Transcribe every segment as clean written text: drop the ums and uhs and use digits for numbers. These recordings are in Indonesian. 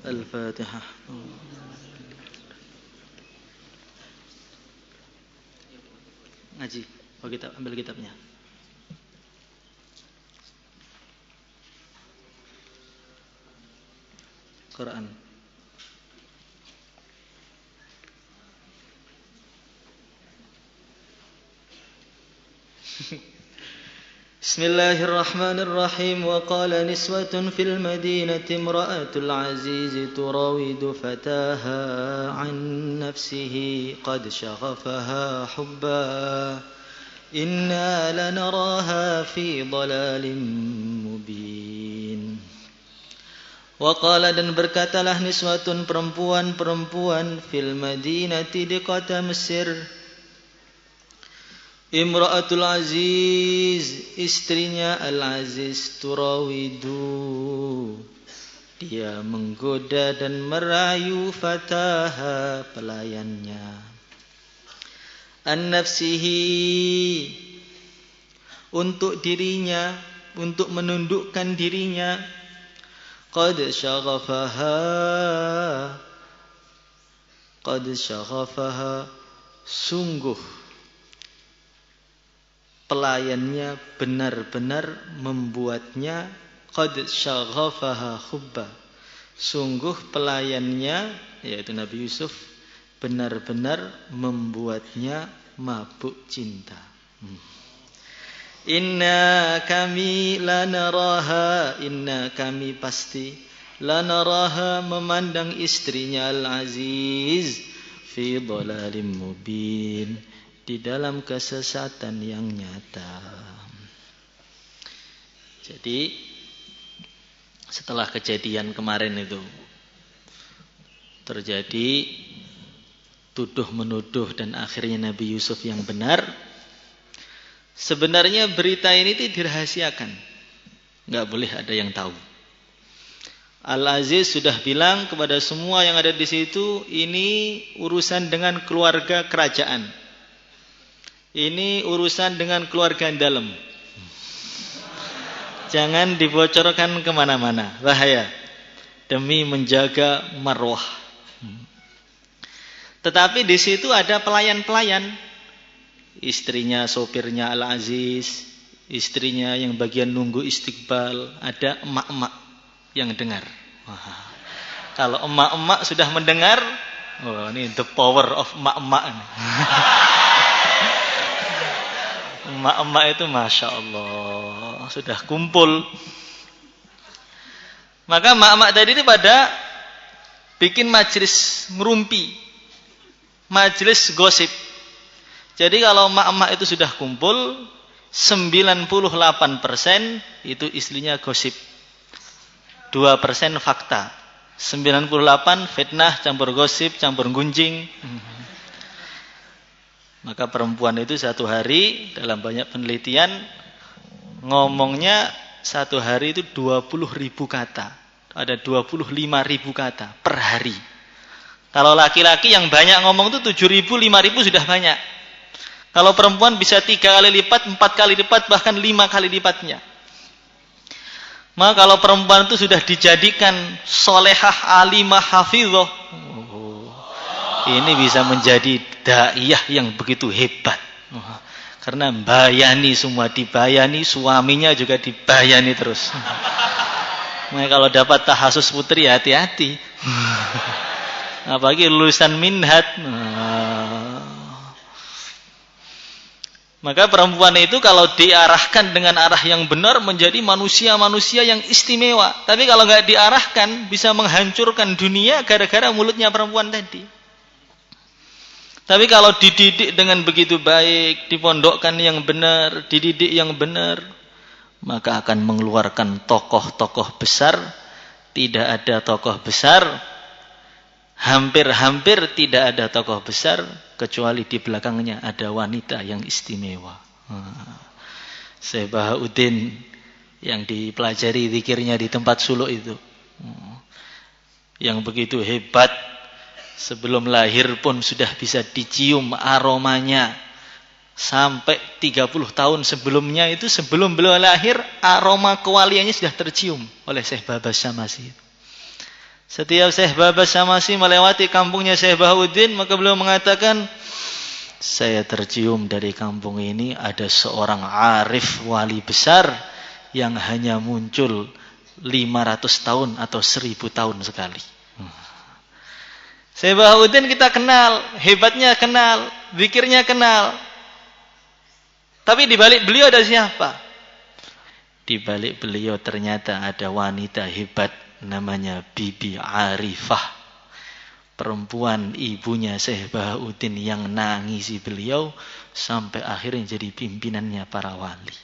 Al-Fatihah. Ngaji. Oh, kita ambil kitabnya. Quran. Bismillahirrahmanirrahim. Wa qala niswatun fil madinati imra'atul aziz turawidu fataha an nafsihi qad shaghafaha hubba inna lanaraha fi dhalalin mubin. Wa qala, dan berkatalah niswatun, perempuan-perempuan, fil madinati, di kota Mesir, Imra'atul Aziz, istrinya Al-Aziz, turawidu, dia menggoda dan merayu fataha, pelayannya, an nafsihi, untuk dirinya, untuk menundukkan dirinya, qad syaghafaha, sungguh pelayannya benar-benar membuatnya, qad syaghafaha hubba, sungguh pelayannya, yaitu Nabi Yusuf, benar-benar membuatnya mabuk cinta. Inna kami lanaraha, inna kami pasti, lanaraha memandang istrinya Al-Aziz, fi dhalalim mubin, di dalam kesesatan yang nyata. Jadi setelah kejadian kemarin itu terjadi tuduh menuduh dan akhirnya Nabi Yusuf yang benar. Sebenarnya berita ini dirahasiakan, nggak boleh ada yang tahu. Al-Aziz sudah bilang kepada semua yang ada di situ, ini urusan dengan keluarga kerajaan. Ini urusan dengan keluarga dalam. Jangan dibocorkan kemana-mana, bahaya. Demi menjaga marwah. Tetapi di situ ada pelayan-pelayan. Istrinya, sopirnya Al-Aziz, istrinya yang bagian nunggu istiqbal, ada emak-emak yang dengar. Wah. Kalau emak-emak sudah mendengar, oh, ini the power of emak-emak. Emak-emak itu Masya Allah sudah kumpul. Maka emak-emak tadi itu pada bikin majelis ngerumpi, majelis gosip. Jadi kalau emak-emak itu sudah kumpul, 98% itu istrinya gosip, 2% fakta. 98 fitnah, campur gosip, campur gunjing. Maka perempuan itu satu hari dalam banyak penelitian ngomongnya satu hari itu 20.000 kata. Ada 25.000 kata per hari. Kalau laki-laki yang banyak ngomong itu 7.000, 5.000 sudah banyak. Kalau perempuan bisa 3 kali lipat, 4 kali lipat, bahkan 5 kali lipatnya. Maka kalau perempuan itu sudah dijadikan solehah, alimah, hafidhah, ini bisa menjadi daiyah yang begitu hebat. Karena bayani semua, dibayani, suaminya juga dibayani terus. Nah, kalau dapat tahasus putri, hati-hati. Apalagi lulusan minhat. Maka perempuan itu kalau diarahkan dengan arah yang benar menjadi manusia-manusia yang istimewa. Tapi kalau nggak diarahkan bisa menghancurkan dunia gara-gara mulutnya perempuan tadi. Tapi kalau dididik dengan begitu baik, dipondokkan yang benar, dididik yang benar, maka akan mengeluarkan tokoh-tokoh besar. Tidak ada tokoh besar, hampir-hampir tidak ada tokoh besar kecuali di belakangnya ada wanita yang istimewa. Syekh Bahauddin yang dipelajari zikirnya di tempat suluk itu, yang begitu hebat, sebelum lahir pun sudah bisa dicium aromanya. Sampai 30 tahun sebelumnya itu, sebelum beliau lahir, aroma kewaliannya sudah tercium oleh Syekh Babas Syamasi. Setiap Syekh Babas Syamasi melewati kampungnya Syekh Bahauddin, maka beliau mengatakan, saya tercium dari kampung ini ada seorang arif wali besar yang hanya muncul 500 tahun atau 1000 tahun sekali. Syekh Bahauddin kita kenal, hebatnya kenal, zikirnya kenal. Tapi di balik beliau ada siapa? Di balik beliau ternyata ada wanita hebat namanya Bibi Arifah. Perempuan ibunya Syekh Bahauddin yang nangisi beliau sampai akhirnya jadi pimpinannya para wali.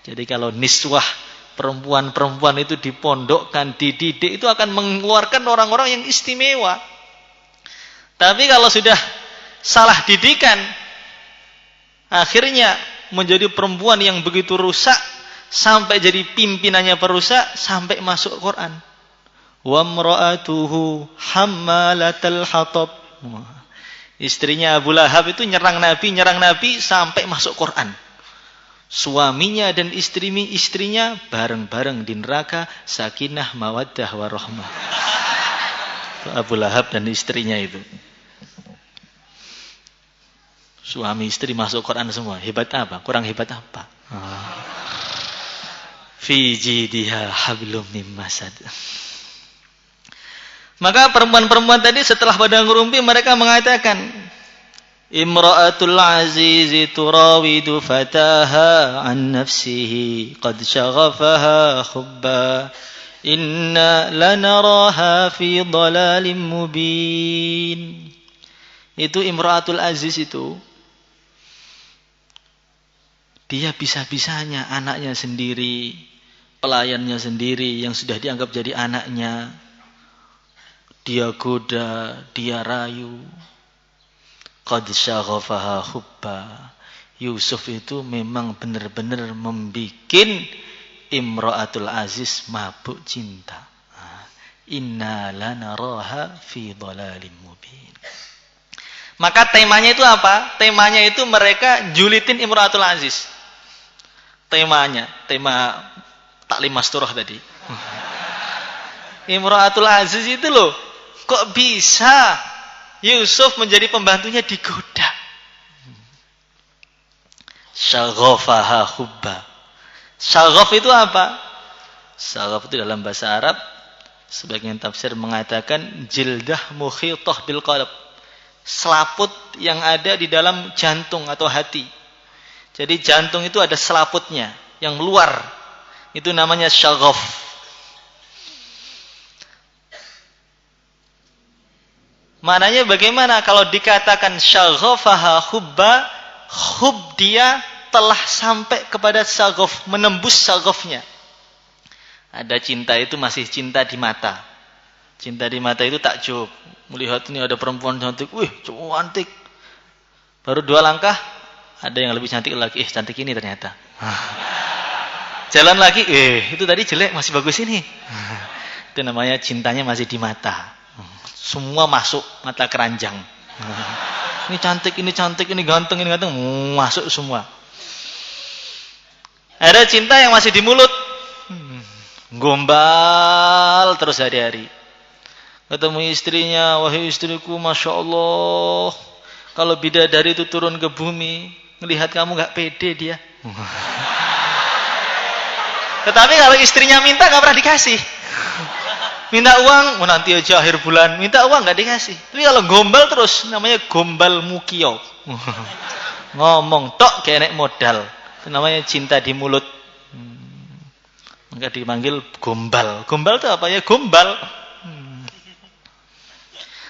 Jadi kalau niswah, perempuan-perempuan itu dipondokkan, dididik, itu akan mengeluarkan orang-orang yang istimewa. Tapi kalau sudah salah didikan, akhirnya menjadi perempuan yang begitu rusak, sampai jadi pimpinannya perusak, sampai masuk Quran. Wa mra'atuhu hammalatal hatab. Istrinya Abu Lahab itu nyerang Nabi sampai masuk Quran. Suaminya dan istrinya bareng-bareng di neraka, sakinah mawaddah warahmah. Abu Lahab dan istrinya itu. Suami istri masuk Quran semua. Hebat apa? Kurang hebat apa? Fi jidiha hablum min masad. Maka perempuan-perempuan tadi setelah pada ngerumpi, mereka mengatakan, Imra'atul azizi turawidu fataha an nafsihi qad syaghafaha khubba inna lanaraha fi dhalalim mubin. Itu Imra'atul aziz itu, dia bisa-bisanya anaknya sendiri, pelayannya sendiri yang sudah dianggap jadi anaknya, dia goda, dia rayu. Qad syaghafaha hubba. Yusuf itu memang benar-benar membikin Imra'atul Aziz mabuk cinta. Inna lanaraha fi dhalalim mubin. Maka temanya itu apa? Temanya itu mereka julitin Imra'atul Aziz. Tema taklim masturah tadi. Imra'atul Aziz itu loh, kok bisa Yusuf menjadi pembantunya digoda? Syaghafaha hubba. Syaghaf itu apa? Syaghaf itu dalam bahasa Arab, sebagian tafsir mengatakan jildah mukhithah bil qalb. Selaput yang ada di dalam jantung atau hati. Jadi jantung itu ada selaputnya yang luar. Itu namanya syaghaf. Maknanya bagaimana kalau dikatakan syaghafaha hubba, hub dia telah sampai kepada syaghaf, menembus syaghafnya. Ada cinta itu masih cinta di mata. Cinta di mata itu takjub. Melihat ini ada perempuan cantik, wih cantik. Baru 2 langkah, ada yang lebih cantik lagi. Cantik ini ternyata. Jalan lagi, itu tadi jelek, masih bagus ini. Itu namanya cintanya masih di mata. Semua masuk, mata keranjang. Ini cantik, ini ganteng, masuk semua. Ada cinta yang masih di mulut. Gombal terus hari-hari. Ketemu istrinya, wahai istriku, Masya Allah, kalau bidadari itu turun ke bumi, melihat kamu gak pede dia. Tetapi kalau istrinya minta gak pernah dikasih. Minta uang, nanti aja akhir bulan. Minta uang gak dikasih. Tapi kalau gombal terus, namanya gombal mukio. Ngomong tok kayak naik modal. Itu namanya cinta di mulut. Maka dipanggil gombal. Gombal itu apa ya? Gombal.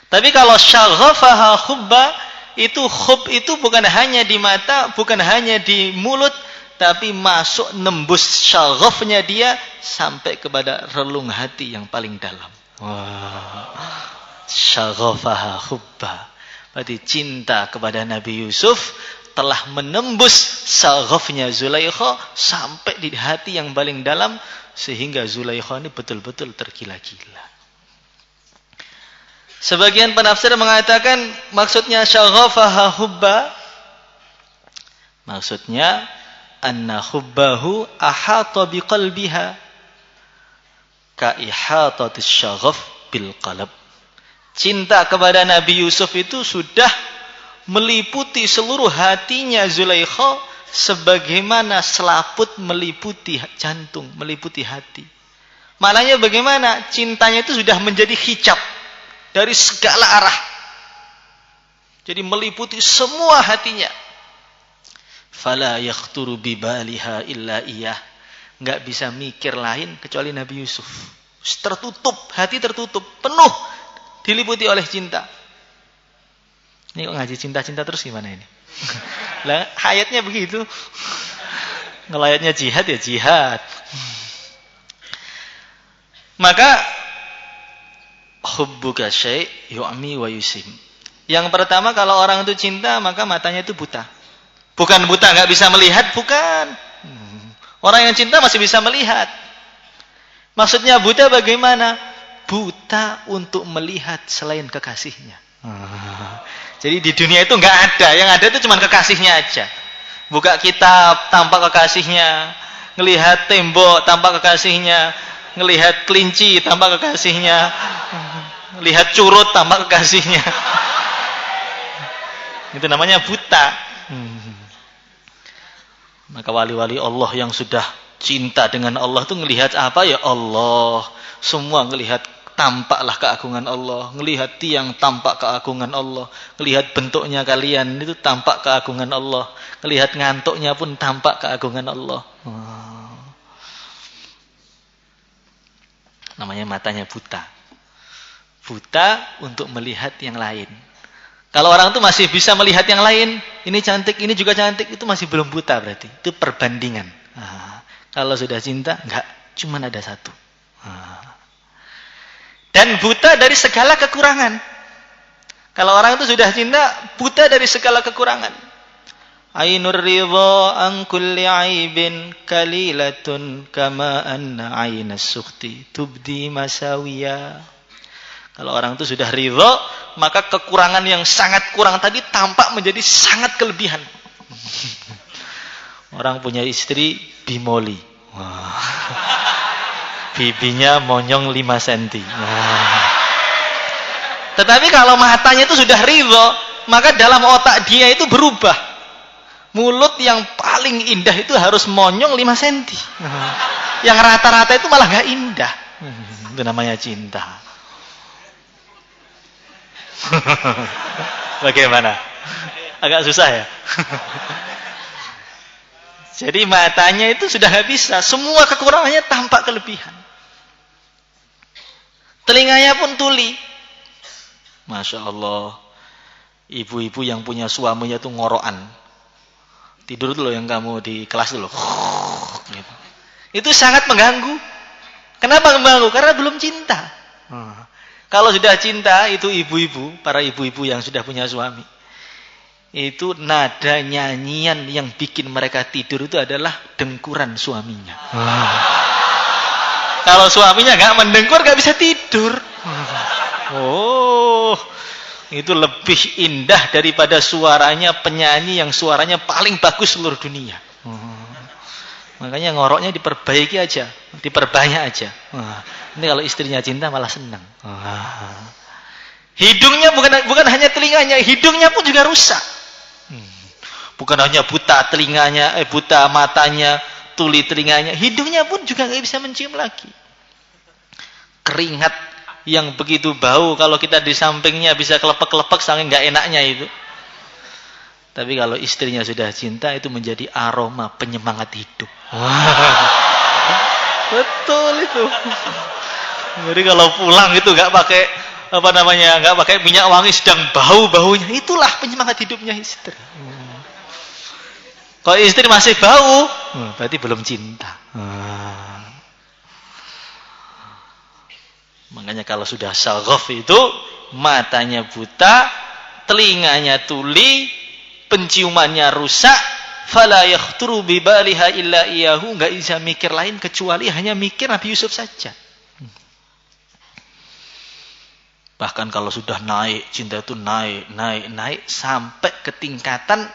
Tapi kalau syaghafaha hubba, itu hub itu bukan hanya di mata, bukan hanya di mulut, tapi masuk nembus syaghafnya dia sampai kepada relung hati yang paling dalam. Syaghafaha hubba. Berarti cinta kepada Nabi Yusuf telah menembus saghafnya Zulaikha sampai di hati yang paling dalam, sehingga Zulaikha ini betul-betul tergila-gila. Sebagian penafsir mengatakan maksudnya syaghafaha hubba, maksudnya anna hubbahu ahata biqalbiha ka ihatatis syaghaf bil qalb. Cinta kepada Nabi Yusuf itu sudah meliputi seluruh hatinya Zulaikha sebagaimana selaput meliputi jantung, meliputi hati. Maknanya bagaimana? Cintanya itu sudah menjadi hijab dari segala arah. Jadi meliputi semua hatinya. Fala yakhturu bibaliha illa iyah. Enggak bisa mikir lain kecuali Nabi Yusuf. Tertutup, hati tertutup, penuh diliputi oleh cinta. Ini kok ngaji cinta-cinta terus gimana ini? Lah hayatnya begitu. Ngelayatnya jihad ya jihad. Maka hubbuka syai' yu'mi wa yusim. Yang pertama, kalau orang itu cinta maka matanya itu buta. Bukan buta enggak bisa melihat, bukan. Orang yang cinta masih bisa melihat. Maksudnya buta bagaimana? Buta untuk melihat selain kekasihnya. Jadi di dunia itu enggak ada, yang ada itu cuma kekasihnya aja. Buka kitab tanpa kekasihnya, ngelihat tembok tanpa kekasihnya, ngelihat kelinci tanpa kekasihnya, lihat curut tanpa kekasihnya. Itu namanya buta. Maka wali-wali Allah yang sudah cinta dengan Allah itu ngelihat apa ya Allah. Semua ngelihat tampaklah keagungan Allah, ngelihat tiang tampak keagungan Allah, ngelihat bentuknya kalian itu tampak keagungan Allah, ngelihat ngantuknya pun tampak keagungan Allah. Namanya matanya buta. Buta untuk melihat yang lain. Kalau orang itu masih bisa melihat yang lain, ini cantik, ini juga cantik, itu masih belum buta berarti. Itu perbandingan. Kalau sudah cinta, enggak, cuma ada satu. Dan buta dari segala kekurangan. Kalau orang itu sudah cinta, buta dari segala kekurangan. Ainur ridha an kulli aibin kalilatun kama anna ainas sukhti tubdi masawiya. Kalau orang itu sudah ridha, maka kekurangan yang sangat kurang tadi tampak menjadi sangat kelebihan. Orang punya istri bimoli. Bibinya monyong 5 cm. Tetapi kalau matanya itu sudah ridha, maka dalam otak dia itu berubah. Mulut yang paling indah itu harus monyong 5 cm. Yang rata-rata itu malah gak indah. Itu namanya cinta. Bagaimana? Agak susah ya? Jadi matanya itu sudah gak bisa. Semua kekurangannya tampak kelebihan. Telinganya pun tuli. Masya Allah. Ibu-ibu yang punya suaminya itu ngorokan. Tidur dulu yang kamu di kelas dulu. Gitu. Itu sangat mengganggu. Kenapa mengganggu? Karena belum cinta. Kalau sudah cinta, itu ibu-ibu, para ibu-ibu yang sudah punya suami. Itu nada nyanyian yang bikin mereka tidur itu adalah dengkuran suaminya. Kalau suaminya gak mendengkur, gak bisa tidur. Oh, itu lebih indah daripada suaranya penyanyi yang suaranya paling bagus seluruh dunia. Makanya ngoroknya diperbaiki aja, diperbanyak aja. Ini kalau istrinya cinta malah senang. Hidungnya bukan hanya telinganya, hidungnya pun juga rusak. Bukan hanya buta telinganya, buta matanya, tuli telinganya, hidungnya pun juga nggak bisa mencium lagi. Keringat yang begitu bau, kalau kita di sampingnya bisa kelepek-kelepek saking nggak enaknya itu. Tapi kalau istrinya sudah cinta, itu menjadi aroma penyemangat hidup. Betul itu. Jadi kalau pulang itu nggak pakai nggak pakai minyak wangi, sedang bau-baunya, itulah penyemangat hidupnya istri. Kalau istri masih bau, berarti belum cinta. Makanya kalau sudah saghaf itu matanya buta, telinganya tuli, penciumannya rusak, fala yakhturu bi baliha illa iyahu, enggak bisa mikir lain kecuali hanya mikir Nabi Yusuf saja. Bahkan kalau sudah naik, cinta itu naik sampai ke tingkatan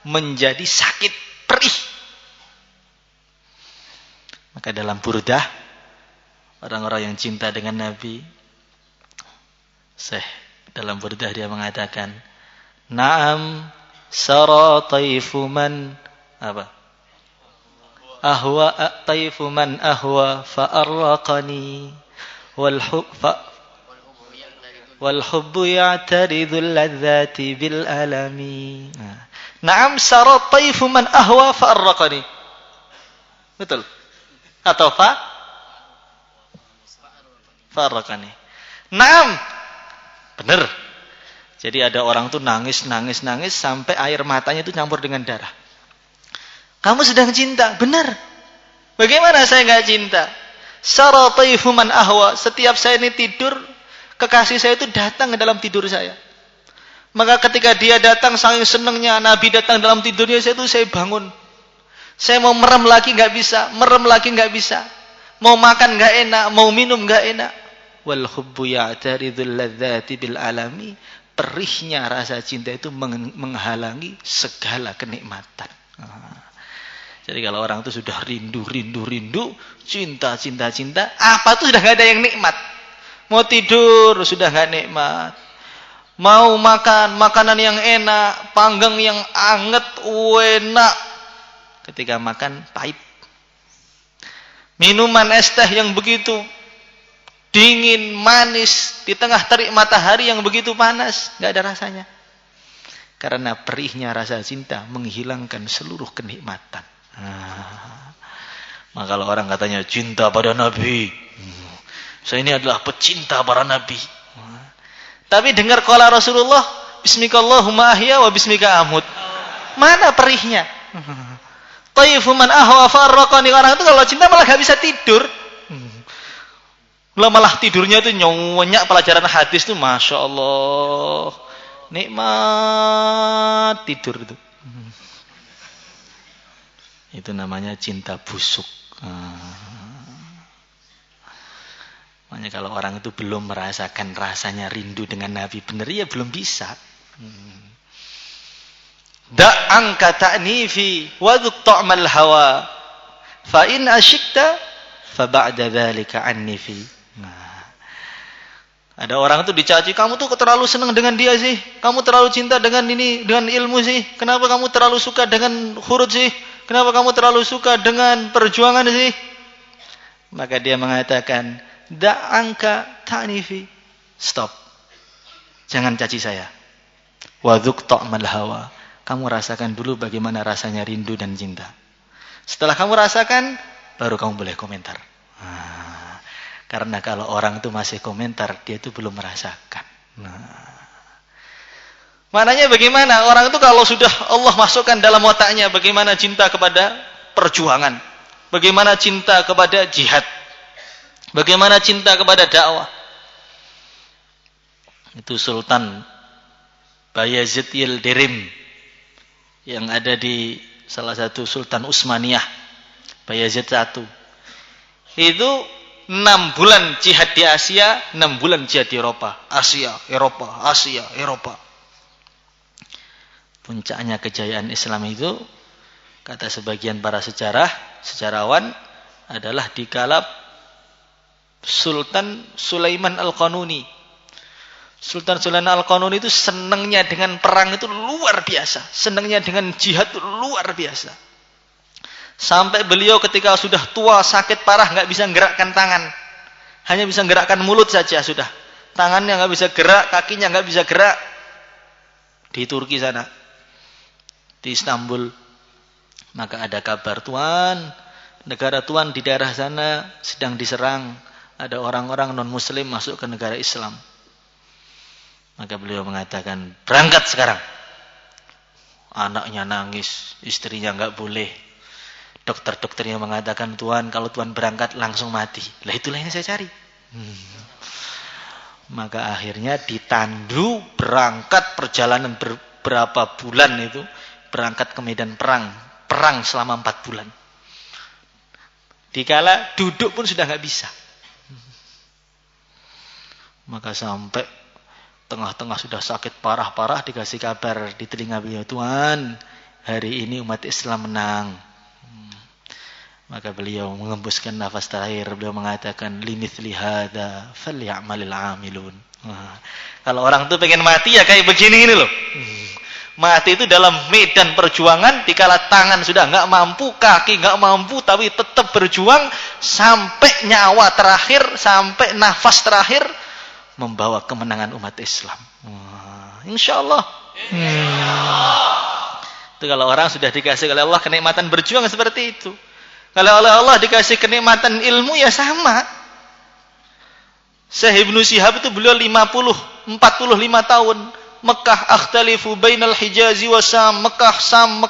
menjadi sakit, perih. Maka dalam Burdah, orang-orang yang cinta dengan Nabi, dalam Burdah dia mengatakan, Naam sara taifu man ahwa taifu man ahwa fa'arraqani wal hubbu ya'taridhu al-ladzati bil alami. Naam sara taifu man ahwa fa'arraqani. Betul? Atau fa'arraqani. Naam. Benar. Jadi ada orang tuh nangis sampai air matanya itu campur dengan darah. Kamu sedang cinta, benar. Bagaimana saya enggak cinta? Sara taifu man ahwa, setiap saya ini tidur, kekasih saya itu datang ke dalam tidur saya. Maka ketika dia datang, saking senangnya Nabi datang dalam tidurnya, saya bangun. Saya mau merem lagi enggak bisa, Mau makan enggak enak, mau minum enggak enak. Wal hubbu ya'taridul ladzati bil alami. Perihnya rasa cinta itu menghalangi segala kenikmatan. Jadi kalau orang itu sudah rindu, cinta, apa tuh sudah enggak ada yang nikmat. Mau tidur sudah enggak nikmat. Mau makan makanan yang enak, panggang yang anget, enak. Ketika makan pahit. Minuman es teh yang begitu dingin, manis, di tengah terik matahari yang begitu panas, enggak ada rasanya. Karena perihnya rasa cinta menghilangkan seluruh kenikmatan. Maka kalau orang katanya cinta pada Nabi, saya ini adalah pecinta para Nabi. Tapi dengar qala Rasulullah, bismikallahumma ahya wa bismika amut. Mana perihnya? Taifu man ahwa farraqani. Orang itu kalau cinta malah enggak bisa tidur. Malah tidurnya itu nyenyak pelajaran hadis itu, Masya Allah, nikmat tidur itu. Itu namanya cinta busuk. Makanya kalau orang itu belum merasakan rasanya rindu dengan Nabi benar, ya belum bisa. Da'anka ta'nifi wa dhuq ta'mal hawa fa in asyikta fa ba'da dzalika annifi. Ada orang tuh dicaci, kamu tuh terlalu senang dengan dia sih, kamu terlalu cinta dengan ilmu sih, kenapa kamu terlalu suka dengan huruf sih, kenapa kamu terlalu suka dengan perjuangan sih? Maka dia mengatakan, da'anka ta'nifi, stop, jangan caci saya. Wa dhuq ta'mal hawa, kamu rasakan dulu bagaimana rasanya rindu dan cinta. Setelah kamu rasakan, baru kamu boleh komentar. Karena kalau orang itu masih komentar, dia itu belum merasakan. Maknanya bagaimana? Orang itu kalau sudah Allah masukkan dalam otaknya bagaimana cinta kepada perjuangan, bagaimana cinta kepada jihad, bagaimana cinta kepada dakwah. Itu Sultan Bayazid Yildirim yang ada di salah satu Sultan Utsmaniyah, Bayazid I. Itu 6 bulan jihad di Asia, 6 bulan jihad di Eropa. Asia, Eropa. Puncaknya kejayaan Islam itu, kata sebagian para sejarawan, adalah dikala Sultan Sulaiman Al-Qanuni. Sultan Sulaiman Al-Qanuni itu senangnya dengan perang itu luar biasa. Senangnya dengan jihad itu luar biasa. Sampai beliau ketika sudah tua, sakit parah, enggak bisa menggerakkan tangan. Hanya bisa menggerakkan mulut saja sudah. Tangannya enggak bisa gerak, kakinya enggak bisa gerak. Di Turki sana, di Istanbul. Maka ada kabar, Tuan, negara Tuan di daerah sana sedang diserang. Ada orang-orang non-muslim masuk ke negara Islam. Maka beliau mengatakan, berangkat sekarang. Anaknya nangis, istrinya enggak boleh. Dokter-dokternya mengatakan, Tuan, kalau Tuan berangkat langsung mati. Lah itulah yang saya cari. Maka akhirnya ditandu berangkat perjalanan berapa bulan itu, berangkat ke medan perang selama 4 bulan. Dikala duduk pun sudah nggak bisa. Maka sampai tengah-tengah sudah sakit parah-parah dikasih kabar di telinga beliau, Tuhan, hari ini umat Islam menang. Maka beliau mengembuskan nafas terakhir, beliau mengatakan limithli hadza falyamalil amilun. Kalau orang tuh pengen mati ya kayak begini ini loh. Mati itu dalam medan perjuangan, dikala tangan sudah nggak mampu, kaki nggak mampu, tapi tetap berjuang sampai nyawa terakhir, sampai nafas terakhir membawa kemenangan umat Islam. Insyaallah. Itu kalau orang sudah dikasih oleh Allah kenikmatan berjuang seperti itu. Kalau oleh Allah dikasih kenikmatan ilmu ya sama. Syekh Ibnu Syihab itu beliau 45 tahun. Mekah akhtalifu bainal Hijazi wa Sam, Mekah Sam,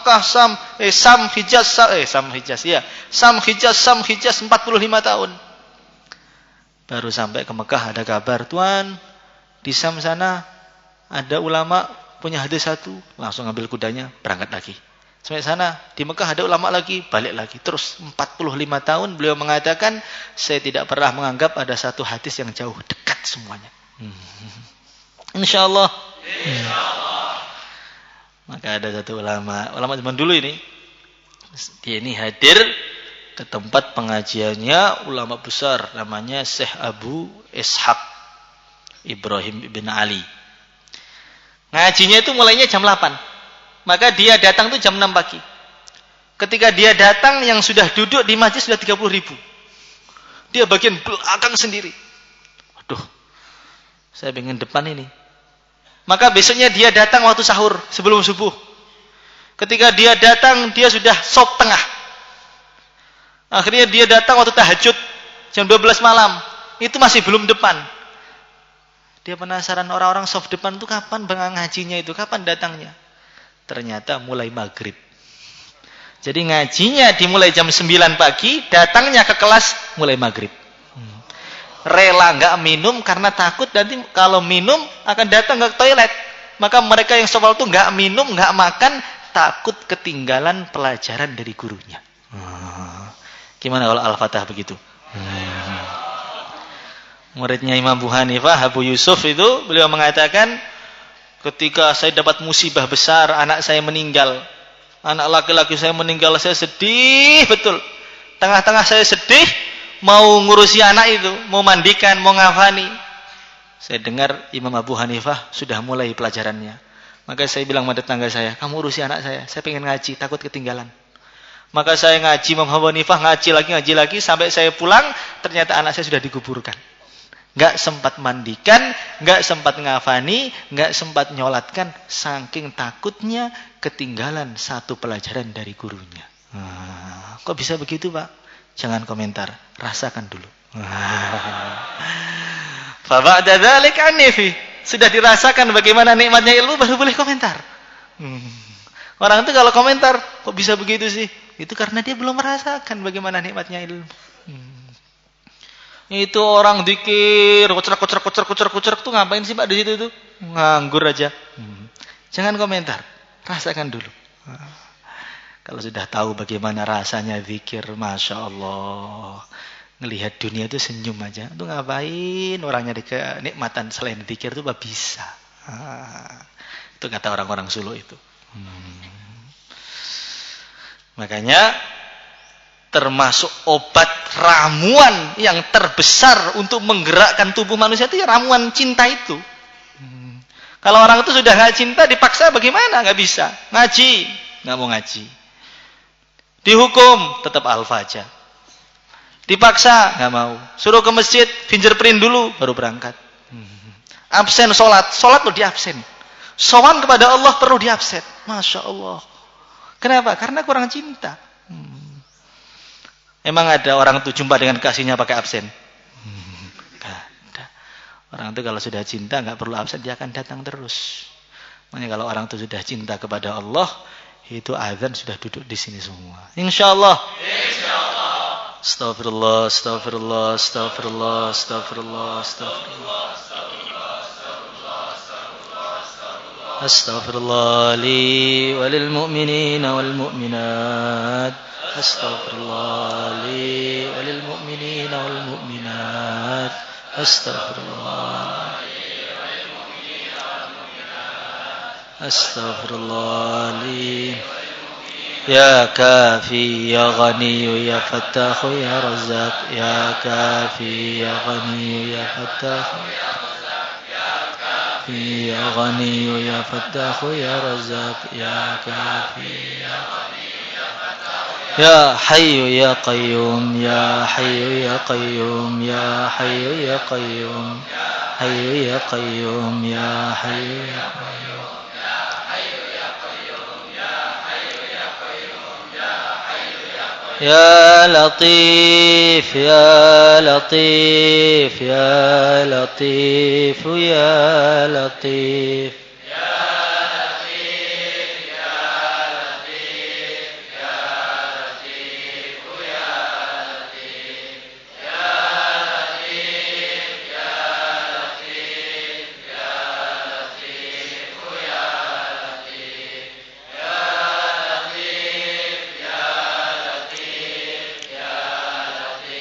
Sam Hijaz 45 tahun. Baru sampai ke Mekah ada kabar, Tuan, di Sam sana ada ulama punya hadis 1, langsung ambil kudanya, berangkat lagi. Sampai sana, di Mekah ada ulama lagi, balik lagi. Terus 45 tahun beliau mengatakan, saya tidak pernah menganggap ada satu hadis yang jauh, dekat semuanya. Insyaallah. Maka ada satu ulama zaman dulu ini, dia ini hadir ke tempat pengajiannya ulama besar, namanya Syekh Abu Ishaq Ibrahim bin Ali. Ngajinya itu mulainya jam 8. Maka dia datang tuh jam 6 pagi. Ketika dia datang, yang sudah duduk di masjid sudah 30.000. Dia bagian belakang sendiri. Waduh, saya pengen depan ini. Maka besoknya dia datang waktu sahur, sebelum subuh. Ketika dia datang, dia sudah sop tengah. Akhirnya dia datang waktu tahajud, jam 12 malam. Itu masih belum depan. Dia penasaran orang-orang sop depan itu kapan ngajinya itu, kapan datangnya. Ternyata mulai maghrib. Jadi ngajinya dimulai jam 9 pagi, datangnya ke kelas mulai maghrib. Rela nggak minum karena takut nanti kalau minum akan datang ke toilet. Maka mereka yang sopal itu nggak minum, nggak makan, takut ketinggalan pelajaran dari gurunya. Gimana kalau Al-Fatah begitu? Muridnya Imam Abu Hanifah, Abu Yusuf itu, beliau mengatakan, ketika saya dapat musibah besar, anak saya meninggal. Anak laki-laki saya meninggal, saya sedih betul. Tengah-tengah saya sedih, mau ngurusi anak itu, mau mandikan, mau ngafani. Saya dengar Imam Abu Hanifah sudah mulai pelajarannya. Maka saya bilang pada tetangga saya, kamu urusi anak saya pengen ngaji, takut ketinggalan. Maka saya ngaji Imam Abu Hanifah, ngaji lagi, sampai saya pulang, ternyata anak saya sudah dikuburkan. Nggak sempat mandikan, nggak sempat ngafani, nggak sempat nyolatkan, saking takutnya ketinggalan satu pelajaran dari gurunya. Kok bisa begitu, Pak? Jangan komentar, rasakan dulu. Fa ba'da dzalika anifi. Sudah dirasakan bagaimana nikmatnya ilmu baru boleh komentar. Orang itu kalau komentar, kok bisa begitu sih? Itu karena dia belum merasakan bagaimana nikmatnya ilmu. Itu orang dikir, kocer tuh ngapain sih Pak di situ tuh? Nganggur aja. Jangan komentar, rasakan dulu. Kalau sudah tahu bagaimana rasanya zikir, Masya Allah. Ngelihat dunia itu senyum aja. Itu ngapain orangnya kenikmatan selain zikir itu bisa. Itu kata orang-orang Solo itu. Makanya termasuk obat ramuan yang terbesar untuk menggerakkan tubuh manusia itu ya ramuan cinta itu. Kalau orang itu sudah nggak cinta, dipaksa bagaimana? Nggak bisa. Ngaji, nggak mau ngaji. Dihukum, tetap al-fajr. Dipaksa, nggak mau. Suruh ke masjid, fingerprint dulu, baru berangkat. Absen sholat loh diabsen. Sowan kepada Allah perlu diabsen. Masya Allah. Kenapa? Karena kurang cinta. Emang ada orang itu jumpa dengan kasihnya pakai absen? Gak ada. Orang itu kalau sudah cinta nggak perlu absen, dia akan datang terus. Makanya kalau orang itu sudah cinta kepada Allah, itu azan sudah duduk di sini semua. Insyaallah. Insyaallah. Astagfirullah, astagfirullah, astagfirullah, astagfirullah, astagfirullah. أستغفر الله لي وللمؤمنين والمؤمنات أستغفر الله لي وللمؤمنين والمؤمنات أستغفر الله أستغفر الله لي يا كافي يا غني يا فتاح يا رزاق يا كافي يا غني يا فتاح يا غني يا فتاح يا رزاق يا كافي يا حي يا قيوم يا حي يا قيوم يا حي يا قيوم حي يا قيوم يا حي يا قيوم يا لطيف يا لطيف يا لطيف يا لطيف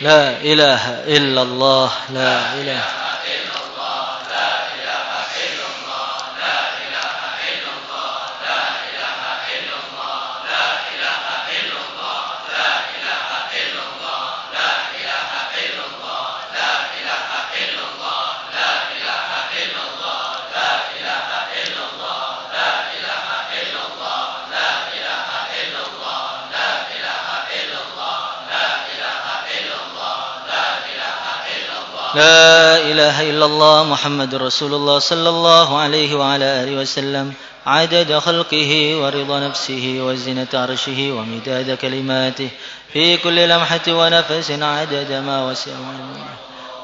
لا إله إلا الله لا إله لا إله إلا الله محمد رسول الله صلى الله عليه وعلى آله وسلم عدد خلقه ورضا نفسه وزنة عرشه ومداد كلماته في كل لمحة ونفس عدد ما وسع علمه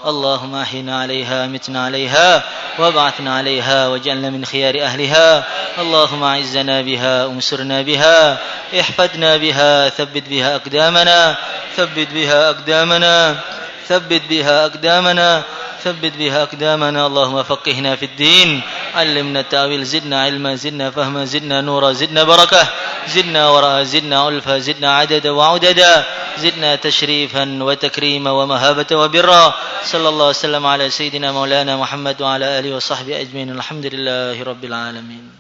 اللهم أحينا عليها متنا عليها وابعثنا عليها واجعلنا من خيار أهلها اللهم أعزنا بها انصرنا بها احفظنا بها ثبت بها أقدامنا ثبت بها أقدامنا ثبت بها أقدامنا ثبت بها أقدامنا اللهم فقهنا في الدين علمنا التأويل زدنا علما زدنا فهما زدنا نورا زدنا بركة زدنا وراء زدنا ألفا زدنا عددا وعددا زدنا تشريفا وتكريما ومهابة وبرا صلى الله وسلم على سيدنا مولانا محمد وعلى آله وصحبه أجمعين الحمد لله رب العالمين.